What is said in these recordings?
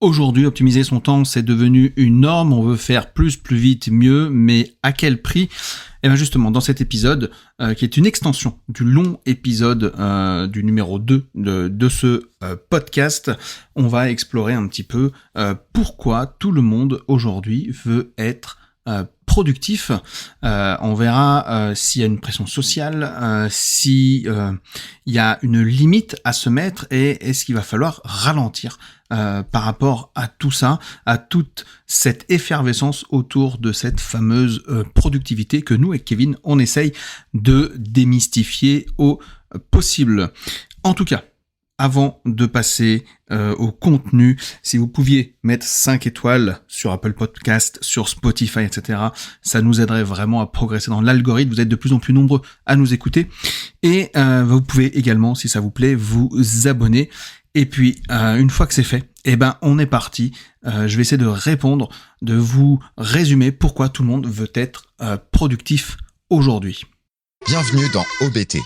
Aujourd'hui, optimiser son temps, c'est devenu une norme. On veut faire plus vite, mieux, mais à quel prix ? Et bien justement, dans cet épisode, qui est une extension du long épisode du numéro 2 de ce podcast, on va explorer un petit peu pourquoi tout le monde aujourd'hui veut être productif. On verra s'il y a une pression sociale, si il y a une limite à se mettre et est-ce qu'il va falloir ralentir par rapport à tout ça, à toute cette effervescence autour de cette fameuse productivité que nous, avec Kevin, on essaye de démystifier au possible. En tout cas, avant de passer au contenu, si vous pouviez mettre 5 étoiles sur Apple Podcast, sur Spotify, etc., ça nous aiderait vraiment à progresser dans l'algorithme. Vous êtes de plus en plus nombreux à nous écouter. Et vous pouvez également, si ça vous plaît, vous abonner. Et puis, une fois que c'est fait, on est parti. Je vais essayer de répondre, de vous résumer pourquoi tout le monde veut être productif aujourd'hui. Bienvenue dans OBT.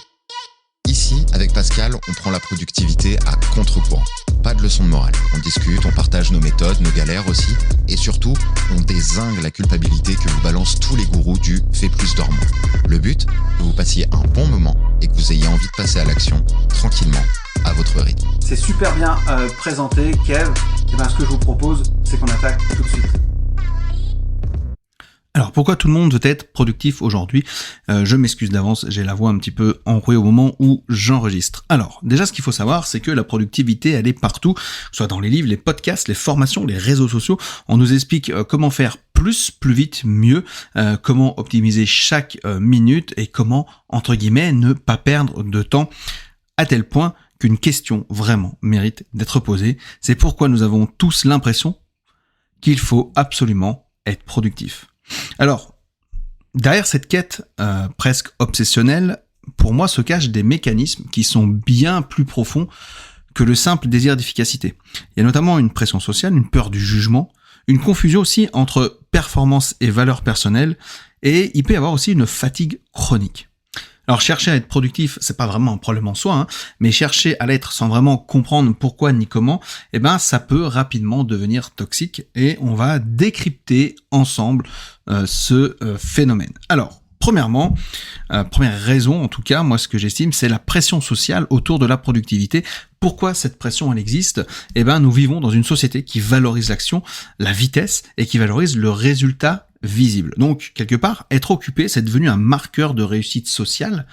Ici, avec Pascal, on prend la productivité à contre-courant. Pas de leçon de morale. On discute, on partage nos méthodes, nos galères aussi. Et surtout, on dézingue la culpabilité que vous balancent tous les gourous du « fais plus, dors moins ». Le but, que vous passiez un bon moment et que vous ayez envie de passer à l'action, tranquillement, à votre rythme. C'est super bien présenté, Kev. Ce que je vous propose, c'est qu'on attaque tout de suite. Alors, pourquoi tout le monde veut être productif aujourd'hui ? Je m'excuse d'avance, j'ai la voix un petit peu enrouée au moment où j'enregistre. Alors, déjà, ce qu'il faut savoir, c'est que la productivité, elle est partout, que ce soit dans les livres, les podcasts, les formations, les réseaux sociaux. On nous explique comment faire plus vite, mieux, comment optimiser chaque minute et comment, entre guillemets, ne pas perdre de temps, à tel point qu'une question vraiment mérite d'être posée. C'est pourquoi nous avons tous l'impression qu'il faut absolument être productif. Alors, derrière cette quête presque obsessionnelle, pour moi se cachent des mécanismes qui sont bien plus profonds que le simple désir d'efficacité. Il y a notamment une pression sociale, une peur du jugement, une confusion aussi entre performance et valeur personnelle, et il peut y avoir aussi une fatigue chronique. Alors chercher à être productif, c'est pas vraiment un problème en soi, mais chercher à l'être sans vraiment comprendre pourquoi ni comment, ça peut rapidement devenir toxique et on va décrypter ensemble ce phénomène. Alors, premièrement, première raison en tout cas, moi ce que j'estime, c'est la pression sociale autour de la productivité. Pourquoi cette pression elle existe ? Nous vivons dans une société qui valorise l'action, la vitesse et qui valorise le résultat visible. Donc, quelque part, être occupé, c'est devenu un marqueur de réussite sociale.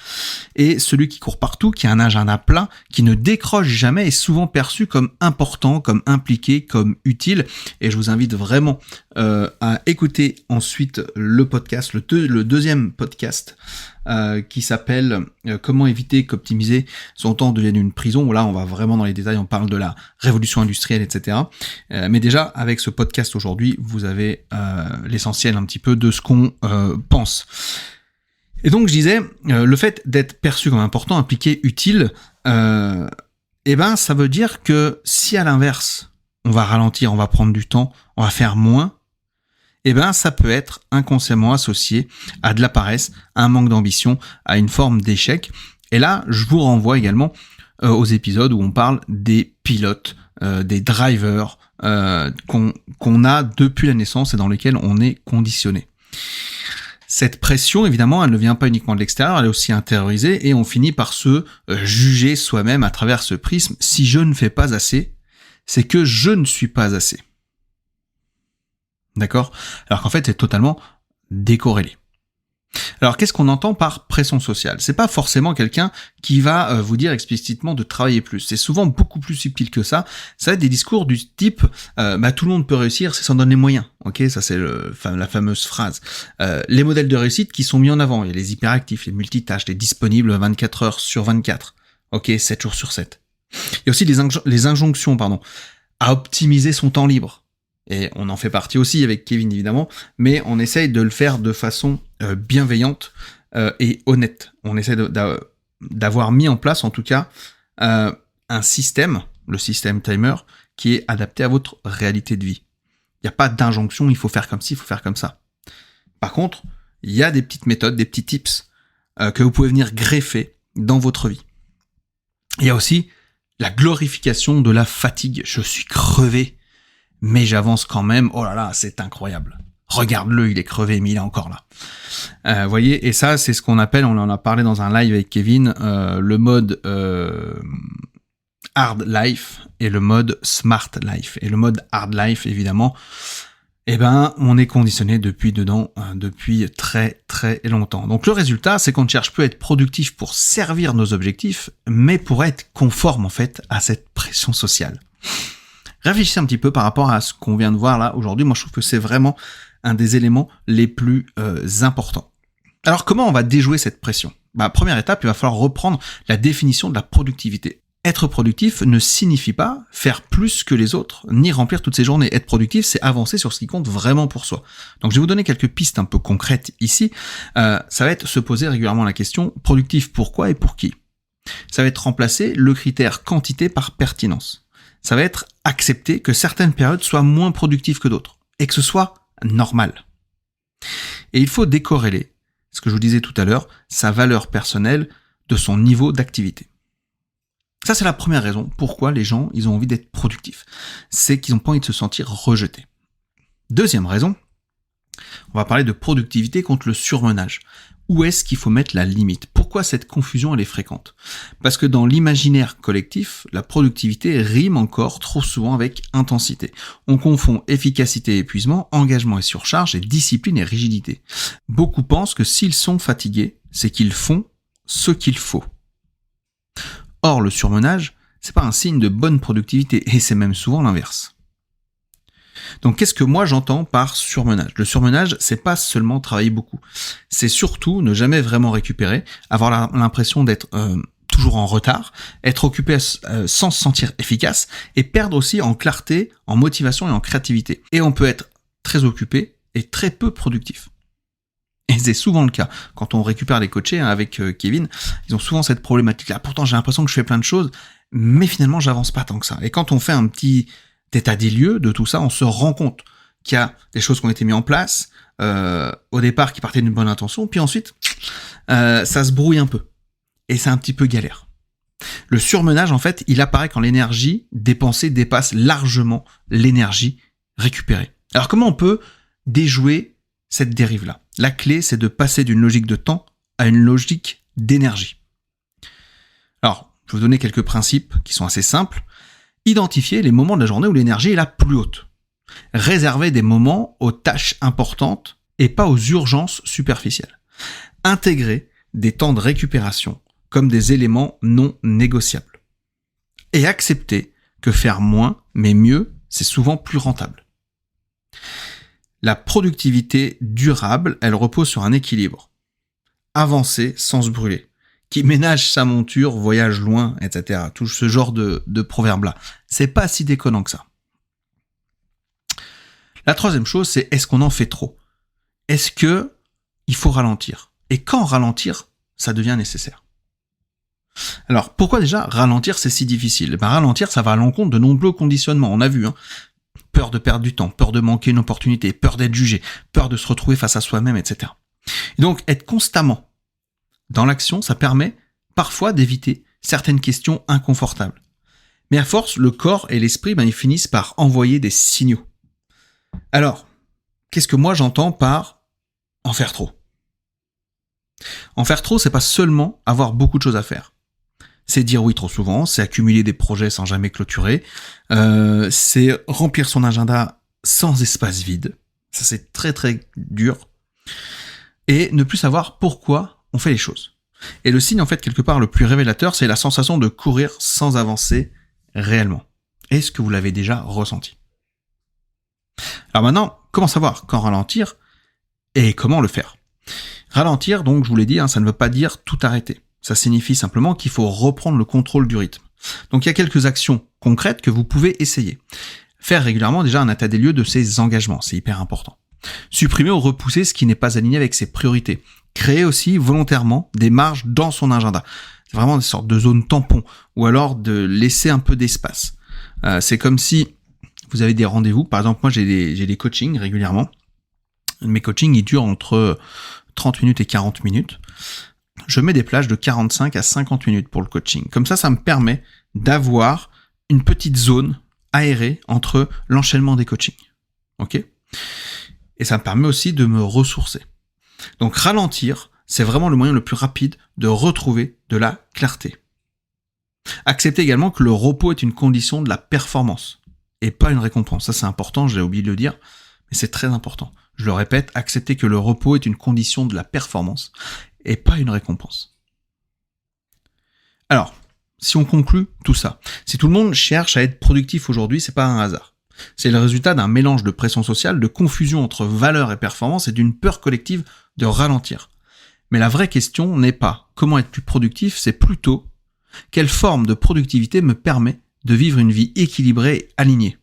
Et celui qui court partout, qui a un agenda plein, qui ne décroche jamais, est souvent perçu comme important, comme impliqué, comme utile. Et je vous invite vraiment à écouter ensuite le podcast, le deuxième podcast, qui s'appelle Comment éviter qu'optimiser son temps devienne une prison. Là, on va vraiment dans les détails, on parle de la révolution industrielle, etc. Mais déjà, avec ce podcast aujourd'hui, vous avez l'essentiel un petit peu de ce qu'on pense. Et donc, je disais, le fait d'être perçu comme important, impliqué, utile, ça veut dire que si à l'inverse, on va ralentir, on va prendre du temps, on va faire moins, ça peut être inconsciemment associé à de la paresse, à un manque d'ambition, à une forme d'échec. Et là, je vous renvoie également aux épisodes où on parle des pilotes, des drivers qu'on a depuis la naissance et dans lesquels on est conditionné. Cette pression, évidemment, elle ne vient pas uniquement de l'extérieur, elle est aussi intériorisée et on finit par se juger soi-même à travers ce prisme. Si je ne fais pas assez, c'est que je ne suis pas assez. D'accord ? Alors qu'en fait, c'est totalement décorrélé. Alors, qu'est-ce qu'on entend par pression sociale ? C'est pas forcément quelqu'un qui va vous dire explicitement de travailler plus. C'est souvent beaucoup plus subtil que ça. Ça va être des discours du type tout le monde peut réussir, c'est s'en donne les moyens. Ok, ça c'est la fameuse phrase. Les modèles de réussite qui sont mis en avant. Il y a les hyperactifs, les multitâches, les disponibles 24 heures sur 24. Ok, 7 jours sur 7. Il y a aussi les injonctions, à optimiser son temps libre. Et on en fait partie aussi avec Kevin évidemment, mais on essaye de le faire de façon bienveillante et honnête. On essaie d'avoir mis en place en tout cas un système, le système timer, qui est adapté à votre réalité de vie. Il n'y a pas d'injonction, il faut faire comme ci, il faut faire comme ça. Par contre, il y a des petites méthodes, des petits tips que vous pouvez venir greffer dans votre vie. Il y a aussi la glorification de la fatigue. Je suis crevé. mais j'avance quand même. Oh là là, c'est incroyable. Regarde-le, il est crevé, mais il est encore là. Vous voyez, et ça, c'est ce qu'on appelle, on en a parlé dans un live avec Kevin, le mode hard life et le mode smart life. Et le mode hard life, évidemment, on est conditionné depuis très très longtemps. Donc le résultat, c'est qu'on ne cherche plus à être productif pour servir nos objectifs, mais pour être conforme en fait à cette pression sociale. Réfléchissez un petit peu par rapport à ce qu'on vient de voir là aujourd'hui. Moi, je trouve que c'est vraiment un des éléments les plus importants. Alors, comment on va déjouer cette pression ? Première étape, il va falloir reprendre la définition de la productivité. Être productif ne signifie pas faire plus que les autres, ni remplir toutes ses journées. Être productif, c'est avancer sur ce qui compte vraiment pour soi. Donc, je vais vous donner quelques pistes un peu concrètes ici. Ça va être se poser régulièrement la question « productif pourquoi et pour qui ?» Ça va être remplacer le critère quantité par pertinence. Ça va être accepter que certaines périodes soient moins productives que d'autres, et que ce soit normal. Et il faut décorréler, ce que je vous disais tout à l'heure, sa valeur personnelle de son niveau d'activité. Ça, c'est la première raison pourquoi les gens, ils ont envie d'être productifs. C'est qu'ils n'ont pas envie de se sentir rejetés. Deuxième raison, on va parler de productivité contre le surmenage. Où est-ce qu'il faut mettre la limite ? Pourquoi cette confusion, elle est fréquente ? Parce que dans l'imaginaire collectif, la productivité rime encore trop souvent avec intensité. On confond efficacité et épuisement, engagement et surcharge, et discipline et rigidité. Beaucoup pensent que s'ils sont fatigués, c'est qu'ils font ce qu'il faut. Or, le surmenage, c'est pas un signe de bonne productivité, et c'est même souvent l'inverse. Donc, qu'est-ce que moi j'entends par surmenage ? Le surmenage, c'est pas seulement travailler beaucoup. C'est surtout ne jamais vraiment récupérer, avoir l'impression d'être toujours en retard, être occupé sans se sentir efficace, et perdre aussi en clarté, en motivation et en créativité. Et on peut être très occupé et très peu productif. Et c'est souvent le cas. Quand on récupère les coachés avec Kevin, ils ont souvent cette problématique-là. Pourtant, j'ai l'impression que je fais plein de choses, mais finalement, j'avance pas tant que ça. Et quand on fait un petit état des lieux de tout ça, on se rend compte qu'il y a des choses qui ont été mises en place au départ qui partaient d'une bonne intention, puis ensuite ça se brouille un peu et c'est un petit peu galère. Le surmenage, en fait, il apparaît quand l'énergie dépensée dépasse largement l'énergie récupérée. Alors comment on peut déjouer cette dérive-là ? La clé, c'est de passer d'une logique de temps à une logique d'énergie. Alors, je vais vous donner quelques principes qui sont assez simples. Identifier les moments de la journée où l'énergie est la plus haute. Réserver des moments aux tâches importantes et pas aux urgences superficielles. Intégrer des temps de récupération comme des éléments non négociables. Et accepter que faire moins, mais mieux, c'est souvent plus rentable. La productivité durable, elle repose sur un équilibre. Avancer sans se brûler. Qui ménage sa monture, voyage loin, etc. Tout ce genre de proverbe-là. C'est pas si déconnant que ça. La troisième chose, c'est est-ce qu'on en fait trop ? Est-ce que il faut ralentir ? Et quand ralentir, ça devient nécessaire. Alors, pourquoi déjà ralentir, c'est si difficile ? Ralentir, ça va à l'encontre de nombreux conditionnements. On a vu, peur de perdre du temps, peur de manquer une opportunité, peur d'être jugé, peur de se retrouver face à soi-même, etc. Et donc, être constamment dans l'action, ça permet parfois d'éviter certaines questions inconfortables. Mais à force, le corps et l'esprit, ils finissent par envoyer des signaux. Alors, qu'est-ce que moi j'entends par en faire trop ? En faire trop, c'est pas seulement avoir beaucoup de choses à faire. C'est dire oui trop souvent, c'est accumuler des projets sans jamais clôturer, c'est remplir son agenda sans espace vide. Ça, c'est très très dur. Et ne plus savoir pourquoi on fait les choses. Et le signe, en fait, quelque part, le plus révélateur, c'est la sensation de courir sans avancer réellement. Est-ce que vous l'avez déjà ressenti ? Alors maintenant, comment savoir quand ralentir et comment le faire ? Ralentir, donc, je vous l'ai dit, ça ne veut pas dire tout arrêter. Ça signifie simplement qu'il faut reprendre le contrôle du rythme. Donc, il y a quelques actions concrètes que vous pouvez essayer. Faire régulièrement déjà un état des lieux de ses engagements, c'est hyper important. Supprimer ou repousser ce qui n'est pas aligné avec ses priorités. Créer aussi volontairement des marges dans son agenda. C'est vraiment des sortes de zones tampons, ou alors de laisser un peu d'espace. C'est comme si vous avez des rendez-vous. Par exemple, moi j'ai des coachings régulièrement. Mes coachings, ils durent entre 30 minutes et 40 minutes. Je mets des plages de 45 à 50 minutes pour le coaching. Comme ça me permet d'avoir une petite zone aéré entre l'enchaînement des coachings. Ok ? Et ça me permet aussi de me ressourcer. Donc ralentir, c'est vraiment le moyen le plus rapide de retrouver de la clarté. Acceptez également que le repos est une condition de la performance et pas une récompense. Ça c'est important, j'ai oublié de le dire, mais c'est très important. Je le répète, acceptez que le repos est une condition de la performance et pas une récompense. Alors, si on conclut tout ça, si tout le monde cherche à être productif aujourd'hui, c'est pas un hasard. C'est le résultat d'un mélange de pression sociale, de confusion entre valeur et performance et d'une peur collective de ralentir. Mais la vraie question n'est pas comment être plus productif, c'est plutôt quelle forme de productivité me permet de vivre une vie équilibrée et alignée.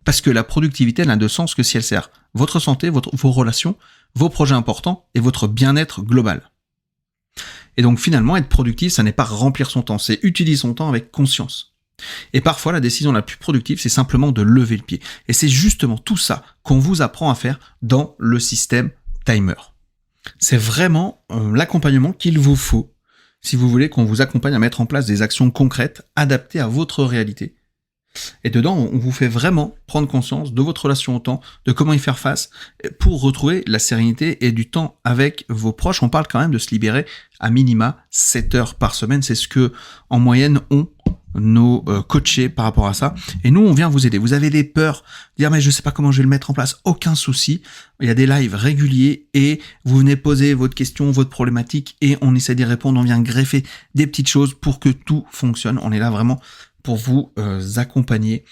Parce que la productivité n'a de sens que si elle sert votre santé, vos relations, vos projets importants et votre bien-être global. Et donc finalement, être productif, ça n'est pas remplir son temps, c'est utiliser son temps avec conscience. Et parfois, la décision la plus productive, c'est simplement de lever le pied. Et c'est justement tout ça qu'on vous apprend à faire dans le système Timer. C'est vraiment l'accompagnement qu'il vous faut si vous voulez qu'on vous accompagne à mettre en place des actions concrètes adaptées à votre réalité. Et dedans, on vous fait vraiment prendre conscience de votre relation au temps, de comment y faire face pour retrouver la sérénité et du temps avec vos proches. On parle quand même de se libérer à minima 7 heures par semaine. C'est ce que, en moyenne, ont nos coachés par rapport à ça. Et nous, on vient vous aider. Vous avez des peurs, dire mais je sais pas comment je vais le mettre en place. Aucun souci. Il y a des lives réguliers et vous venez poser votre question, votre problématique et on essaie d'y répondre. On vient greffer des petites choses pour que tout fonctionne. On est là vraiment pour vous accompagner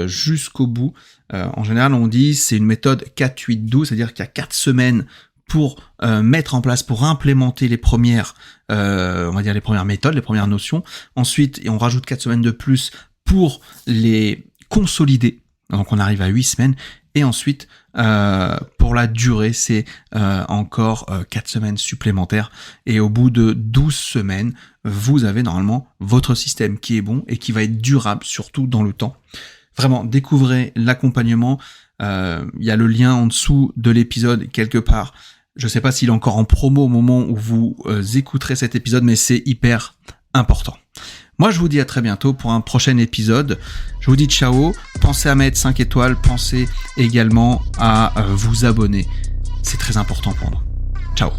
jusqu'au bout. En général, on dit c'est une méthode 4-8-12, c'est-à-dire qu'il y a 4 semaines pour mettre en place, pour implémenter les premières, on va dire les premières méthodes, les premières notions. Ensuite, et on rajoute 4 semaines de plus pour les consolider. Donc on arrive à 8 semaines. Et ensuite, pour la durée, c'est encore 4 semaines supplémentaires. Et au bout de 12 semaines, vous avez normalement votre système qui est bon et qui va être durable, surtout dans le temps. Vraiment, découvrez l'accompagnement. Il y a le lien en dessous de l'épisode quelque part. Je ne sais pas s'il est encore en promo au moment où vous écouterez cet épisode, mais c'est hyper important. Moi, je vous dis à très bientôt pour un prochain épisode. Je vous dis ciao. Pensez à mettre 5 étoiles. Pensez également à vous abonner. C'est très important pour nous. Ciao.